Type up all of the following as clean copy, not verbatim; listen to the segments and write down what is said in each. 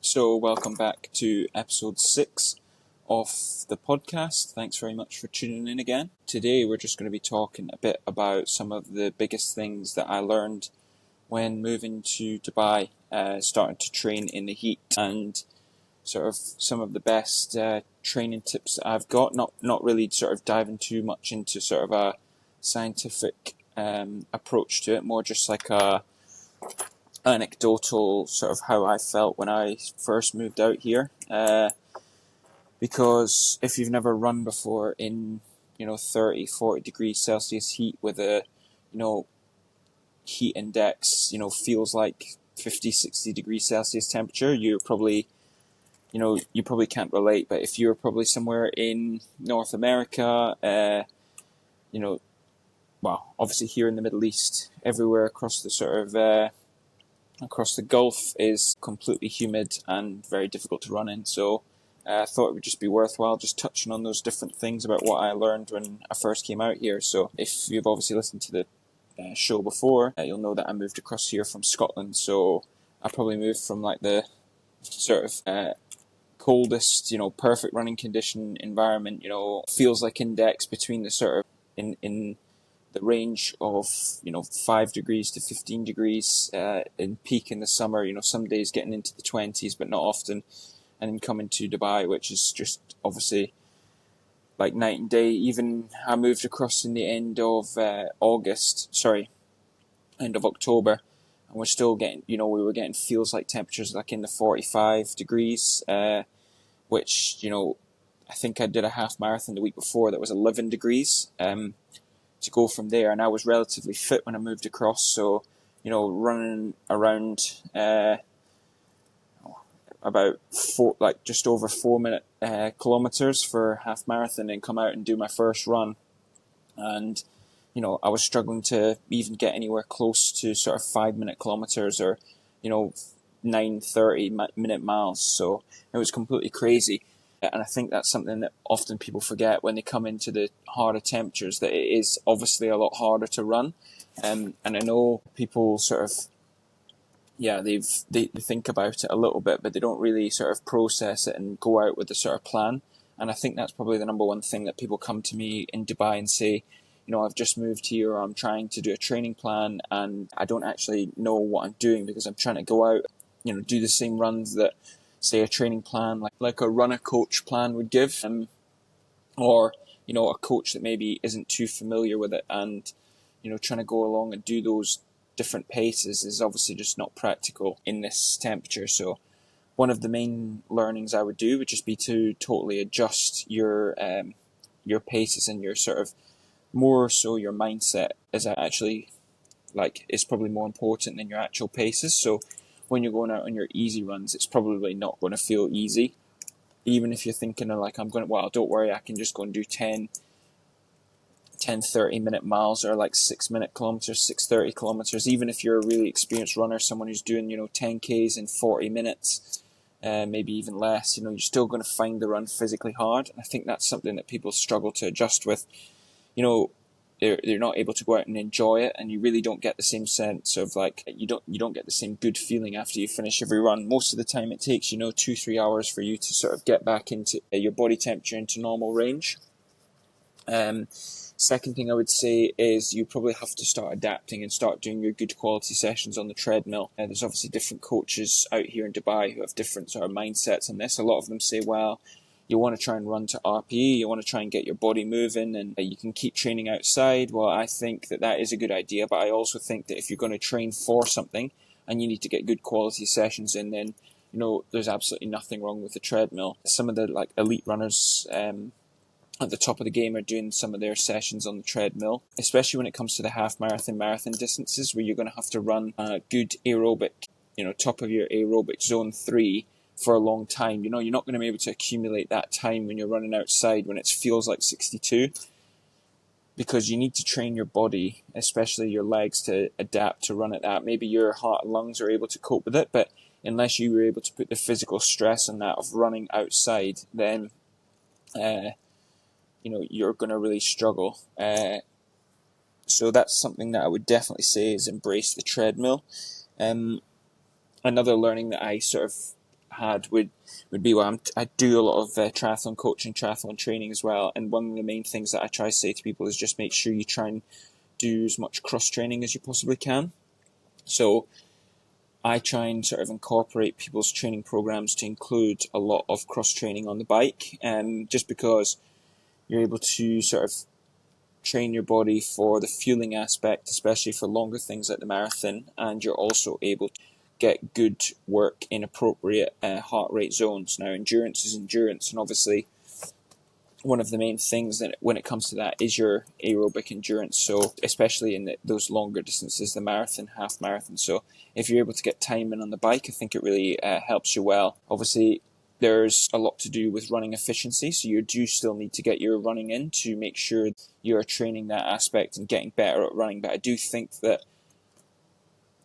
So welcome back to episode 6 of the podcast. Thanks very much for tuning in again. Today we're just going to be talking a bit about some of the biggest things that I learned when moving to Dubai, starting to train in the heat, and sort of some of the best training tips that I've got. Not really sort of diving too much into sort of a scientific approach to it, more just like a anecdotal sort of how I felt when I first moved out here, because if you've never run before in 30-40 degrees Celsius heat with a heat index feels like 50-60 degrees Celsius temperature, you probably can't relate. But if you're probably somewhere in North America, obviously here in the Middle East, everywhere across the sort of across the Gulf is completely humid and very difficult to run in. So I thought it would just be worthwhile just touching on those different things about what I learned when I first came out here. So if you've obviously listened to the show before, you'll know that I moved across here from Scotland. So I probably moved from like the sort of coldest, perfect running condition environment, feels like index between the sort of in the range of 5 degrees to 15 degrees in peak in the summer, some days getting into the 20s but not often, and then coming to Dubai, which is just obviously like night and day. Even I moved across in the end of end of October, and we're still getting, we were getting feels like temperatures like in the 45 degrees, which I think I did a half marathon the week before that was 11 degrees. To go from there, and I was relatively fit when I moved across, so running around about just over 4 minute kilometers for half marathon, and come out and do my first run, and I was struggling to even get anywhere close to sort of 5 minute kilometers or 9:30 minute miles. So it was completely crazy. And I think that's something that often people forget when they come into the harder temperatures, that it is obviously a lot harder to run. And I know people sort of, they think about it a little bit, but they don't really sort of process it and go out with a sort of plan. And I think that's probably the number one thing that people come to me in Dubai and say, I've just moved here, or I'm trying to do a training plan and I don't actually know what I'm doing because I'm trying to go out, do the same runs that, say, a training plan like a runner coach plan would give, or a coach that maybe isn't too familiar with it, and trying to go along and do those different paces is obviously just not practical in this temperature. So one of the main learnings I would do would just be to totally adjust your paces, and your sort of more so your mindset is actually is probably more important than your actual paces. So when you're going out on your easy runs, it's probably not going to feel easy. Even if you're thinking of don't worry, I can just go and do 10 30 minute miles, or like 6 minute kilometers, 6:30 kilometers. Even if you're a really experienced runner, someone who's doing 10Ks in 40 minutes, maybe even less, you're still going to find the run physically hard. And I think that's something that people struggle to adjust with. They're not able to go out and enjoy it, and you really don't get the same sense of you don't get the same good feeling after you finish every run. Most of the time it takes 2-3 hours for you to sort of get back into your body temperature into normal range. Second thing I would say is you probably have to start adapting and start doing your good quality sessions on the treadmill. There's obviously different coaches out here in Dubai who have different sort of mindsets on this. A lot of them say, well, you want to try and run to RPE, you want to try and get your body moving, and you can keep training outside. Well, I think that is a good idea, but I also think that if you're going to train for something and you need to get good quality sessions in, then there's absolutely nothing wrong with the treadmill. Some of the elite runners at the top of the game are doing some of their sessions on the treadmill, especially when it comes to the half marathon distances, where you're going to have to run a good aerobic, top of your aerobic zone 3 for a long time. You're not going to be able to accumulate that time when you're running outside when it feels like 62, because you need to train your body, especially your legs, to adapt to run at that. Maybe your heart and lungs are able to cope with it, but unless you were able to put the physical stress on that of running outside, then you're going to really struggle. So that's something that I would definitely say is embrace the treadmill. Another learning that I sort of had would be, well, I do a lot of triathlon coaching, triathlon training as well, and one of the main things that I try to say to people is just make sure you try and do as much cross training as you possibly can. So I try and sort of incorporate people's training programs to include a lot of cross training on the bike, just because you're able to sort of train your body for the fueling aspect, especially for longer things like the marathon, and you're also able to get good work in appropriate heart rate zones. Now, endurance is endurance, and obviously one of the main things that when it comes to that is your aerobic endurance. So especially in those longer distances, the marathon, half marathon. So if you're able to get time in on the bike, I think it really helps you well. Obviously, there's a lot to do with running efficiency, so you do still need to get your running in to make sure you're training that aspect and getting better at running. But I do think that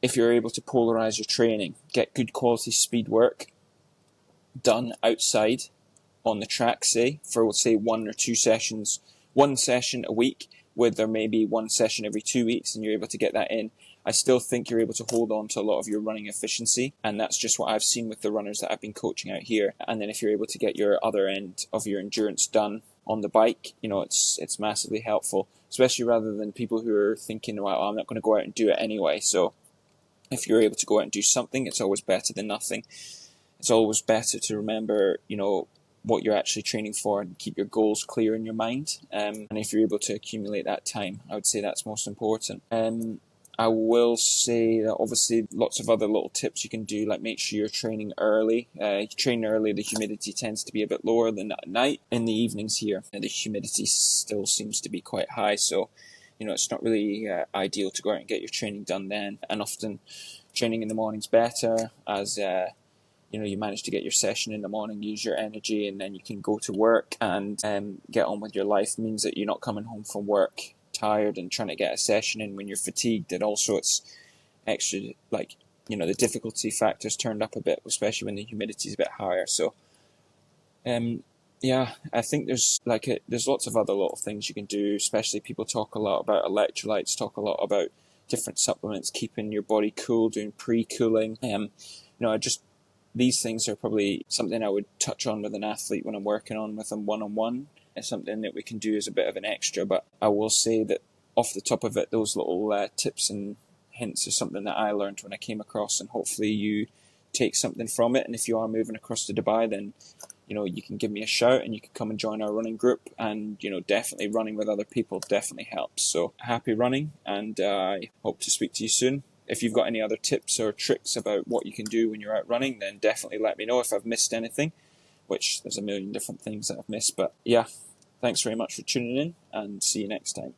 if you're able to polarize your training, get good quality speed work done outside on the track, say 1 or 2 sessions, 1 session a week, with there maybe 1 session every 2 weeks, and you're able to get that in, I still think you're able to hold on to a lot of your running efficiency, and that's just what I've seen with the runners that I've been coaching out here. And then if you're able to get your other end of your endurance done on the bike, it's massively helpful, especially rather than people who are thinking, well, I'm not going to go out and do it anyway. So if you're able to go out and do something, it's always better than nothing. It's always better to remember, what you're actually training for and keep your goals clear in your mind. And if you're able to accumulate that time, I would say that's most important. I will say that obviously lots of other little tips you can do, like make sure you're training early. You train early, the humidity tends to be a bit lower than at night. In the evenings here, the humidity still seems to be quite high, so it's not really ideal to go out and get your training done then. And often training in the morning's better, as you manage to get your session in the morning, use your energy, and then you can go to work and get on with your life. It means that you're not coming home from work tired and trying to get a session in when you're fatigued. And also it's extra, the difficulty factors turned up a bit, especially when the humidity is a bit higher. So I think there's lots of other little things you can do, especially people talk a lot about electrolytes, talk a lot about different supplements, keeping your body cool, doing pre-cooling. These things are probably something I would touch on with an athlete when I'm working on with them one-on-one. It's something that we can do as a bit of an extra, but I will say that off the top of it, those little tips and hints are something that I learned when I came across, and hopefully you take something from it. And if you are moving across to Dubai, then you can give me a shout and you can come and join our running group. And definitely running with other people definitely helps. So happy running, and I hope to speak to you soon. If you've got any other tips or tricks about what you can do when you're out running, then definitely let me know if I've missed anything, which there's a million different things that I've missed. But yeah, thanks very much for tuning in, and see you next time.